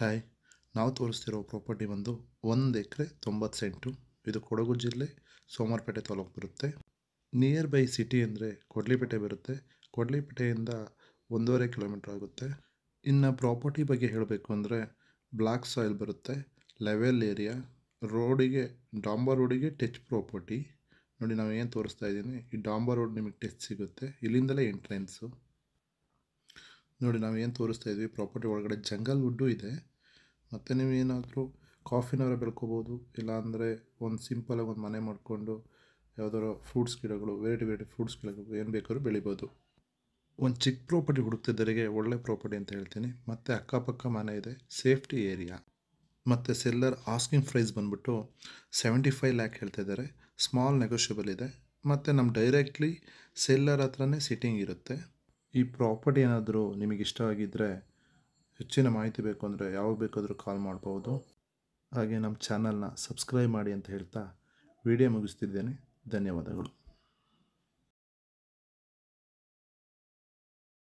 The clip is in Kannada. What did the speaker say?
ಹಾಯ್, ನಾವು ತೋರಿಸ್ತಿರೋ ಪ್ರಾಪರ್ಟಿ ಬಂದು 1 ಎಕರೆ 90 ಸೆಂಟು. ಇದು ಕೊಡಗು ಜಿಲ್ಲೆ ಸೋಮವಾರಪೇಟೆ ತಾಲೂಕು ಬರುತ್ತೆ. ನಿಯರ್ ಬೈ ಸಿಟಿ ಅಂದರೆ ಕೊಡ್ಲಿಪೇಟೆ ಬರುತ್ತೆ. ಕೊಡ್ಲಿಪೇಟೆಯಿಂದ 1.5 ಕಿಲೋಮೀಟ್ರ್ ಆಗುತ್ತೆ. ಇನ್ನು ಪ್ರಾಪರ್ಟಿ ಬಗ್ಗೆ ಹೇಳಬೇಕು ಅಂದರೆ ಬ್ಲ್ಯಾಕ್ ಸಾಯಿಲ್ ಬರುತ್ತೆ, ಲೆವೆಲ್ ಏರಿಯಾ, ಡಾಂಬರ್ ರೋಡಿಗೆ ಟಚ್ ಪ್ರಾಪರ್ಟಿ. ನೋಡಿ, ನಾವು ಏನು ತೋರಿಸ್ತಾ ಇದ್ದೀನಿ, ಈ ಡಾಂಬರ್ ರೋಡ್ ನಿಮಗೆ ಟಚ್ ಸಿಗುತ್ತೆ, ಇಲ್ಲಿಂದಲೇ ಎಂಟ್ರೆನ್ಸು. ನೋಡಿ, ನಾವು ಏನು ತೋರಿಸ್ತಾ ಇದ್ವಿ, ಪ್ರಾಪರ್ಟಿ ಒಳಗಡೆ ಜಂಗಲ್ ವುಡ್ಡು ಇದೆ. ಮತ್ತು ನೀವು ಏನಾದರೂ ಕಾಫಿನವರ ಬೆಳ್ಕೋಬೋದು, ಇಲ್ಲಾಂದರೆ ಒಂದು ಸಿಂಪಲಾಗಿ ಒಂದು ಮನೆ ಮಾಡಿಕೊಂಡು ಯಾವುದಾದ್ರು ಫ್ರೂಟ್ಸ್ ಗಿಡಗಳು, ವೆರೈಟಿ ಫ್ರೂಟ್ಸ್ ಗಿಡಗಳು ಏನು ಬೇಕಾದ್ರೂ ಬೆಳಿಬೋದು. ಒಂದು ಚಿಕ್ಕ ಪ್ರಾಪರ್ಟಿ ಹುಡುಕ್ತಿದ್ದವರಿಗೆ ಒಳ್ಳೆ ಪ್ರಾಪರ್ಟಿ ಅಂತ ಹೇಳ್ತೀನಿ. ಮತ್ತು ಅಕ್ಕಪಕ್ಕ ಮನೆ ಇದೆ, ಸೇಫ್ಟಿ ಏರಿಯಾ. ಮತ್ತು ಸೆಲ್ಲರ್ ಆಸ್ಕಿಂಗ್ ಪ್ರೈಸ್ ಬಂದುಬಿಟ್ಟು 75 ಲ್ಯಾಕ್ ಹೇಳ್ತಾ ಇದ್ದಾರೆ. ಸ್ಮಾಲ್ ನೆಗೋಷಿಯಬಲ್ ಇದೆ. ಮತ್ತು ನಮ್ಮ ಡೈರೆಕ್ಟ್ಲಿ ಸೆಲ್ಲರ್ ಹತ್ರನೇ ಸಿಟ್ಟಿಂಗ್ ಇರುತ್ತೆ. ಈ ಪ್ರಾಪರ್ಟಿ ಏನಾದರೂ ನಿಮಗೆ ಇಷ್ಟ ಆಗಿದ್ದರೆ, ಹೆಚ್ಚಿನ ಮಾಹಿತಿ ಬೇಕು ಅಂದರೆ ಯಾವಾಗ ಬೇಕಾದರೂ ಕಾಲ್ ಮಾಡ್ಬೋದು. ಹಾಗೆ ನಮ್ಮ ಚಾನಲ್ನ ಸಬ್ಸ್ಕ್ರೈಬ್ ಮಾಡಿ ಅಂತ ಹೇಳ್ತಾ ವಿಡಿಯೋ ಮುಗಿಸ್ತಿದ್ದೇನೆ. ಧನ್ಯವಾದಗಳು.